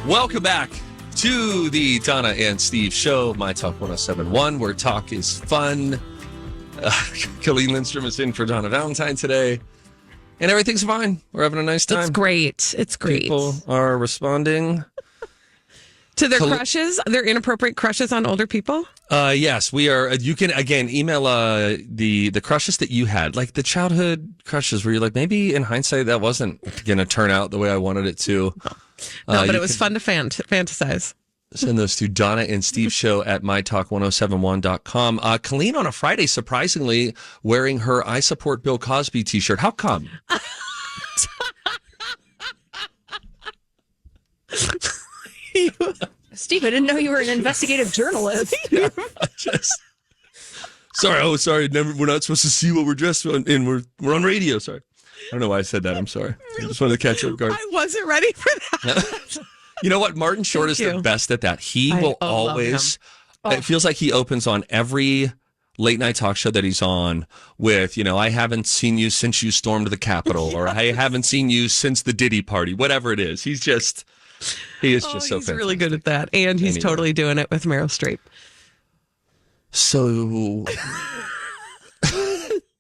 Welcome back to the Donna and Steve show, My Talk 1071, where talk is fun. Colleen Lindstrom is in for Donna Valentine today, and everything's fine. We're having a nice time. It's great. It's great. People are responding to their crushes, their inappropriate crushes on older people. Yes, we are. You can again email the crushes that you had, like the childhood crushes, where you're like, maybe in hindsight that wasn't going to turn out the way I wanted it to. No, but it was fun to fantasize. Send those to Donna and Steve show at mytalk1071.com. Colleen on a Friday, surprisingly, wearing her I Support Bill Cosby t-shirt. How come? Steve, I didn't know you were an investigative journalist. Yeah, sorry. We're not supposed to see what we're dressed in. We're on radio. Sorry. I don't know why I said that. I'm sorry. I just wanted to catch up guard. I wasn't ready for that. You know what? Martin Short is the best at that. He will always, it feels like he opens on every late night talk show that he's on with, I haven't seen you since you stormed the Capitol, or I haven't seen you since the Diddy party, whatever it is. He is just so fantastic. He's really good at that. And he's totally doing it with Meryl Streep. So,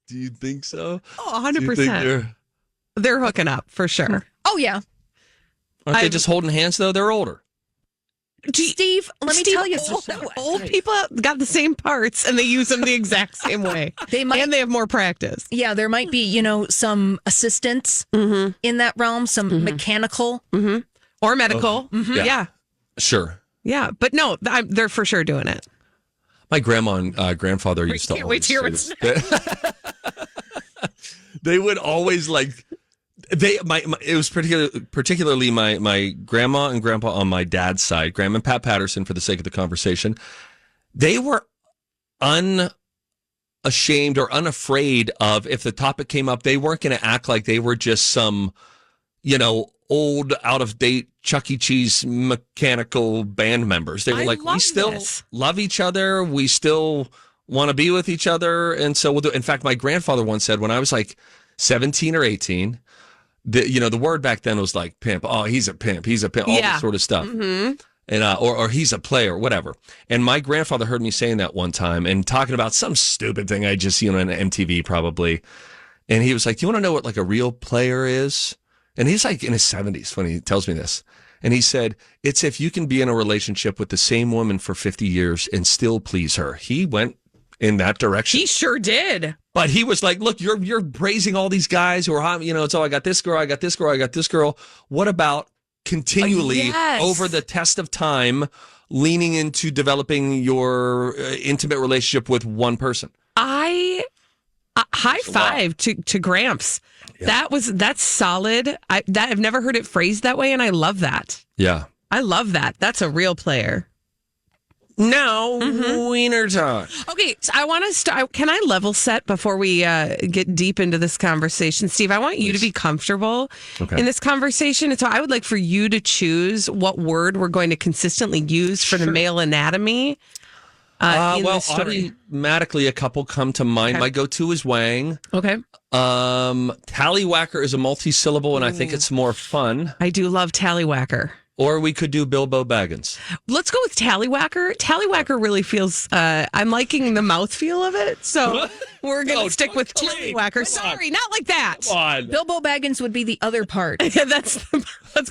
do you think so? Oh, 100%. They're hooking up for sure. Oh, yeah. Aren't they just holding hands, though? They're older. Steve, let me tell you something. Old people got the same parts and they use them the exact same way. And they have more practice. Yeah, there might be, some assistants in that realm, some mechanical. Or medical. Yeah. Sure. Yeah, but no, they're for sure doing it. My grandma and grandfather used to always say this. They would always it was particularly my grandma and grandpa on my dad's side, Grandma and Pat Patterson, for the sake of the conversation. They were unashamed or unafraid of, if the topic came up, they weren't going to act like they were just some, old, out of date Chuck E. Cheese mechanical band members. They were we still love each other. We still want to be with each other. And so we'll do. In fact, my grandfather once said, when I was 17 or 18, the word back then was like pimp. Oh, he's a pimp. All this sort of stuff. And or he's a player, whatever. And my grandfather heard me saying that one time and talking about some stupid thing I just seen on MTV probably. And he was like, "Do you want to know what a real player is?" And he's in his 70s when he tells me this. And he said, "It's if you can be in a relationship with the same woman for 50 years and still please her." He went in that direction. He sure did. But he was like, "Look, you're praising all these guys who are, it's I got this girl, I got this girl, I got this girl. What about continually over the test of time, leaning into developing your intimate relationship with one person?" High five to Gramps. Yeah. That's solid. I've never heard it phrased that way, and I love that. Yeah, I love that. That's a real player. Now, wiener talk. Okay, so I want to start. Can I level set before we get deep into this conversation? Steve, I want you to be comfortable in this conversation. And so I would like for you to choose what word we're going to consistently use for the male anatomy. Automatically a couple come to mind. Okay. My go-to is Wang. Okay. Tallywhacker is a multi-syllable, and I think it's more fun. I do love Tallywhacker. Or we could do Bilbo Baggins. Let's go with Tallywhacker. Tallywhacker really feels, I'm liking the mouthfeel of it, so we're going to stick with Tallywhacker. Sorry, not like that. Come on. Bilbo Baggins would be the other part. Yeah, that's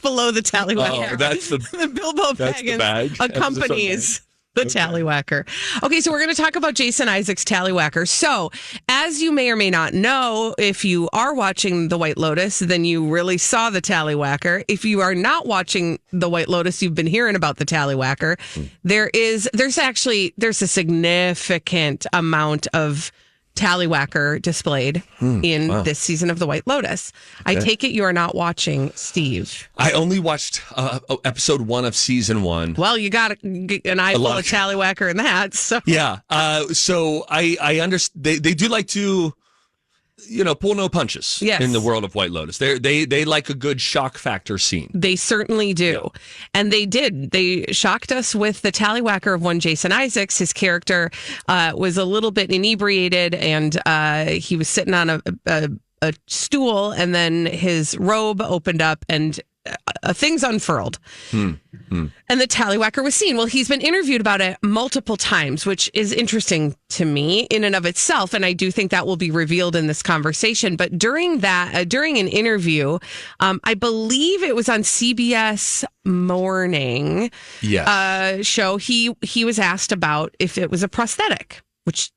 below the Tallywhacker. Oh, that's the Bilbo Baggins accompanies the Tallywhacker. Okay, so we're going to talk about Jason Isaacs' Tallywhacker. So, as you may or may not know, if you are watching The White Lotus, then you really saw the Tallywhacker. If you are not watching The White Lotus, you've been hearing about the Tallywhacker. There's a significant amount of Tallywhacker displayed in this season of The White Lotus. Okay. I take it you are not watching, Steve. I only watched episode 1 of season 1. Well, you got an eye full of Tallywhacker in that. So. Yeah. So I understand. They do like to, pull no punches in the world of White Lotus. They like a good shock factor scene. They certainly do. Yeah. And they did. They shocked us with the Tallywhacker of one Jason Isaacs. His character was a little bit inebriated, and he was sitting on a stool, and then his robe opened up, and things unfurled. And the tallywhacker was seen. Well, he's been interviewed about it multiple times, which is interesting to me in and of itself. And I do think that will be revealed in this conversation. But during an interview, I believe it was on CBS Morning show, he was asked about if it was a prosthetic, which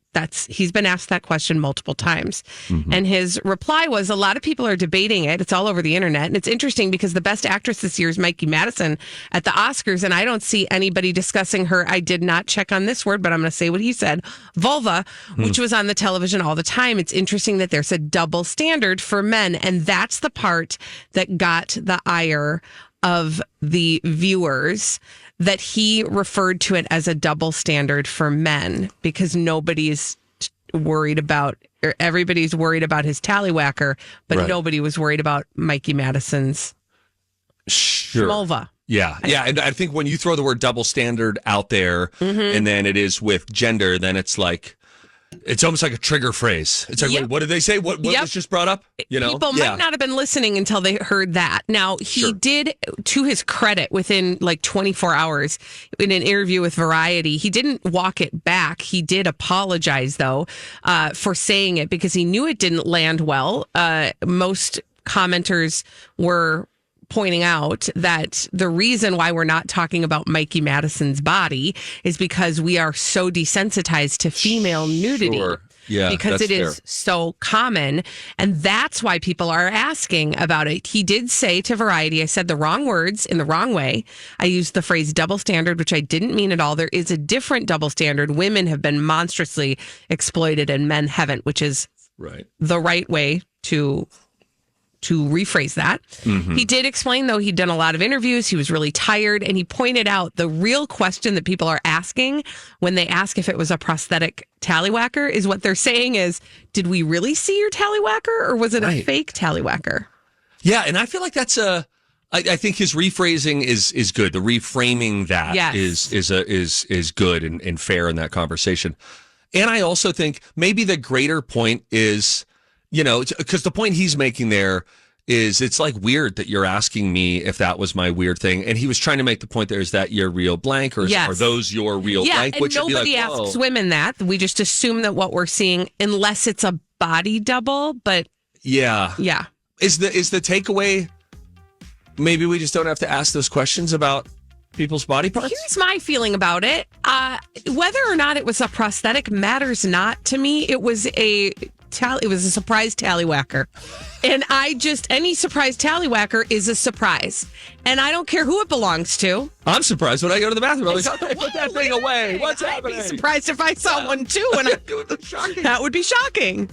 he's been asked that question multiple times. And his reply was, a lot of people are debating it. It's all over the internet. And it's interesting because the best actress this year is Mikey Madison at the Oscars. And I don't see anybody discussing her. I did not check on this word, but I'm going to say what he said. Vulva, which was on the television all the time. It's interesting that there's a double standard for men. And that's the part that got the ire of the viewers, that he referred to it as a double standard for men because nobody's worried about, or everybody's worried about his tallywhacker, but nobody was worried about Mikey Madison's vulva. Yeah. And I think when you throw the word double standard out there and then it is with gender, then it's like, it's almost like a trigger phrase. It's like, wait, what did they say? What was just brought up? People might not have been listening until they heard that. Now, he did, to his credit, within like 24 hours in an interview with Variety, he didn't walk it back. He did apologize, though, for saying it because he knew it didn't land well. Most commenters were pointing out that the reason why we're not talking about Mikey Madison's body is because we are so desensitized to female nudity. Yeah, because it is so common. And that's why people are asking about it. He did say to Variety, I said the wrong words in the wrong way. I used the phrase double standard, which I didn't mean at all. There is a different double standard. Women have been monstrously exploited and men haven't, which is the right way to rephrase that. He did explain, though, he'd done a lot of interviews. He was really tired. And he pointed out the real question that people are asking when they ask if it was a prosthetic tallywhacker is what they're saying is, did we really see your tallywhacker or was it a fake tallywhacker? Yeah. And I feel like that's I think his rephrasing is good. The reframing that is good and fair in that conversation. And I also think maybe the greater point is, because the point he's making there is it's like weird that you're asking me if that was my weird thing. And he was trying to make the point there is that your real blank or are those your real blank? And nobody asks women that. We just assume that what we're seeing, unless it's a body double, but yeah. Is the takeaway, maybe we just don't have to ask those questions about people's body parts? Here's my feeling about it. Whether or not it was a prosthetic matters not to me. It was a surprise tallywhacker. And any surprise tallywhacker is a surprise. And I don't care who it belongs to. I'm surprised when I go to the bathroom. I'm like, put that thing away. What's happening? I'd be surprised if I saw one too. And that would be shocking.